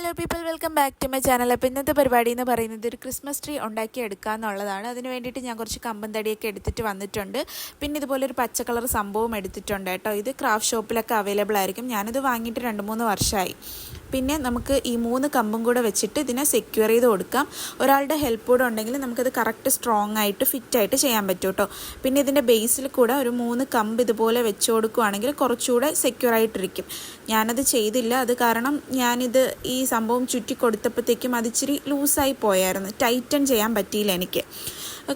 Hello people, welcome back to my channel. അപ്പോൾ ഇന്നത്തെ പരിപാടി എന്ന് പറയുന്നത് ഒരു ക്രിസ്മസ് ട്രീ ഉണ്ടാക്കിയെടുക്കുക എന്നുള്ളതാണ്. അതിന് വേണ്ടിയിട്ട് ഞാൻ കുറച്ച് കമ്പൻ തടിയൊക്കെ എടുത്തിട്ട് വന്നിട്ടുണ്ട്. പിന്നെ ഇതുപോലെ ഒരു പച്ച കളർ സംഭവം എടുത്തിട്ടുണ്ട് കേട്ടോ. ഇത് ക്രാഫ്റ്റ് ഷോപ്പിലൊക്കെ അവൈലബിൾ ആയിരിക്കും. ഞാനിത് വാങ്ങിയിട്ട് 2-3 വർഷമായി. പിന്നെ നമുക്ക് ഈ 3 കമ്പും കൂടെ വെച്ചിട്ട് ഇതിനെ സെക്യൂർ ചെയ്ത് കൊടുക്കാം. ഒരാളുടെ ഹെൽപ്പ് കൂടെ ഉണ്ടെങ്കിൽ നമുക്കത് കറക്റ്റ് സ്ട്രോങ് ആയിട്ട് ഫിറ്റായിട്ട് ചെയ്യാൻ പറ്റും കേട്ടോ. പിന്നെ ഇതിൻ്റെ ബേസിൽ കൂടെ ഒരു 3 കമ്പ് ഇതുപോലെ വെച്ച് കൊടുക്കുകയാണെങ്കിൽ കുറച്ചുകൂടെ സെക്യൂർ ആയിട്ടിരിക്കും. ഞാനത് ചെയ്തില്ല. അത് കാരണം ഞാനിത് ഈ സംഭവം ചുറ്റി കൊടുത്തപ്പോഴത്തേക്കും അതിച്ചിരി ലൂസായി പോയായിരുന്നു. ടൈറ്റൻ ചെയ്യാൻ പറ്റിയില്ല എനിക്ക്.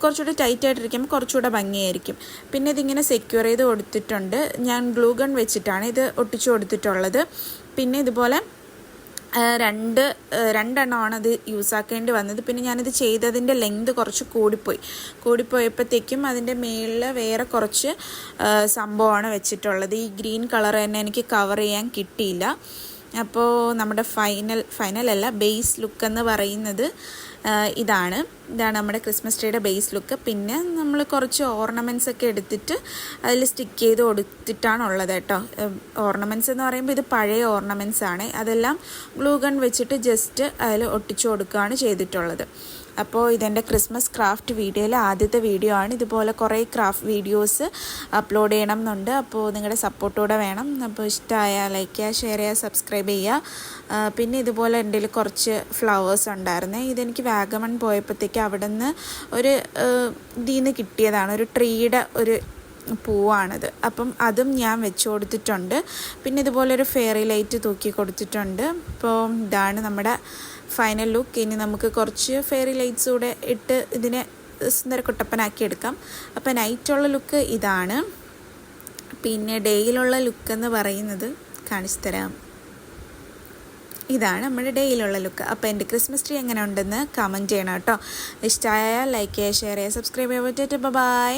കുറച്ചുകൂടെ ടൈറ്റായിട്ടിരിക്കുമ്പോൾ കുറച്ചുകൂടെ ഭംഗിയായിരിക്കും. പിന്നെ ഇതിങ്ങനെ സെക്യൂർ ചെയ്ത് കൊടുത്തിട്ടുണ്ട്. ഞാൻ ഗ്ലൂ ഗൺ വെച്ചിട്ടാണ് ഇത് ഒട്ടിച്ചു കൊടുത്തിട്ടുള്ളത്. പിന്നെ ഇതുപോലെ രണ്ടെണ്ണമാണ് അത് യൂസാക്കേണ്ടി വന്നത്. പിന്നെ ഞാനിത് ചെയ്തതിൻ്റെ ലെങ്ത് കുറച്ച് കൂടിപ്പോയപ്പോഴത്തേക്കും അതിൻ്റെ മേളിൽ വേറെ കുറച്ച് സംഭവമാണ് വെച്ചിട്ടുള്ളത്. ഈ ഗ്രീൻ കളർ തന്നെ എനിക്ക് കവർ ചെയ്യാൻ കിട്ടിയില്ല. അപ്പോൾ നമ്മുടെ ഫൈനലല്ല ബേസ് ലുക്ക് എന്ന് പറയുന്നത് ഇതാണ് നമ്മുടെ ക്രിസ്മസ് ട്രീയുടെ ബേസ് ലുക്ക്. പിന്നെ നമ്മൾ കുറച്ച് ഓർണമെൻറ്റ്സ് ഒക്കെ എടുത്തിട്ട് അതിൽ സ്റ്റിക്ക് ചെയ്ത് കൊടുത്തിട്ടാണുള്ളത് കേട്ടോ. ഓർണമെൻറ്റ്സ് എന്ന് പറയുമ്പോൾ ഇത് പഴയ ഓർണമെൻറ്റ്സ് ആണ്. അതെല്ലാം ഗ്ലൂ ഗൺ വെച്ചിട്ട് ജസ്റ്റ് അതിൽ ഒട്ടിച്ചു കൊടുക്കുകയാണ് ചെയ്തിട്ടുള്ളത്. അപ്പോൾ ഇതെൻ്റെ ക്രിസ്മസ് ക്രാഫ്റ്റ് വീഡിയോയിലെ ആദ്യത്തെ വീഡിയോ ആണ്. ഇതുപോലെ കുറേ ക്രാഫ്റ്റ് വീഡിയോസ് അപ്ലോഡ് ചെയ്യണം എന്നുണ്ട്. അപ്പോൾ നിങ്ങളുടെ സപ്പോർട്ടോടെ വേണം. അപ്പോൾ ഇഷ്ടമായാൽ ലൈക്ക് ചെയ്യുക, ഷെയർ ചെയ്യുക, സബ്സ്ക്രൈബ് ചെയ്യുക. പിന്നെ ഇതുപോലെ എൻ്റെ കയ്യിൽ കുറച്ച് ഫ്ലവേഴ്സ് ഉണ്ടായിരുന്നേ. ഇതെനിക്ക് വാഗമൺ പോയപ്പോഴത്തേക്ക് അവിടെ നിന്ന് ഒരു ഇതിൽ നിന്ന് കിട്ടിയതാണ്. ഒരു ട്രീയുടെ ഒരു പൂവാണിത്. അപ്പം അതും ഞാൻ വെച്ച് കൊടുത്തിട്ടുണ്ട്. പിന്നെ ഇതുപോലെ ഒരു ഫെയറി ലൈറ്റ് തൂക്കി കൊടുത്തിട്ടുണ്ട്. അപ്പോൾ ഇതാണ് നമ്മുടെ ഫൈനൽ ലുക്ക്. ഇനി നമുക്ക് കുറച്ച് ഫെയറി ലൈറ്റ്സ് കൂടെ ഇട്ട് ഇതിനെ സുന്ദര കുട്ടപ്പനാക്കി എടുക്കാം. അപ്പോൾ നൈറ്റുള്ള ലുക്ക് ഇതാണ്. പിന്നെ ഡേയിലുള്ള ലുക്ക് എന്ന് പറയുന്നത് കാണിച്ചു തരാം. ഇതാണ് നമ്മുടെ ഡേയിലുള്ള ലുക്ക്. അപ്പോൾ എൻ്റെ ക്രിസ്മസ് ട്രീ എങ്ങനെ ഉണ്ടെന്ന് കമൻറ്റ് ചെയ്യണം കേട്ടോ. ഇഷ്ടമായാൽ ലൈക്ക് ചെയ്യുക, ഷെയർ ചെയ്യുക, സബ്സ്ക്രൈബ് ചെയ്യുക. ബൈ.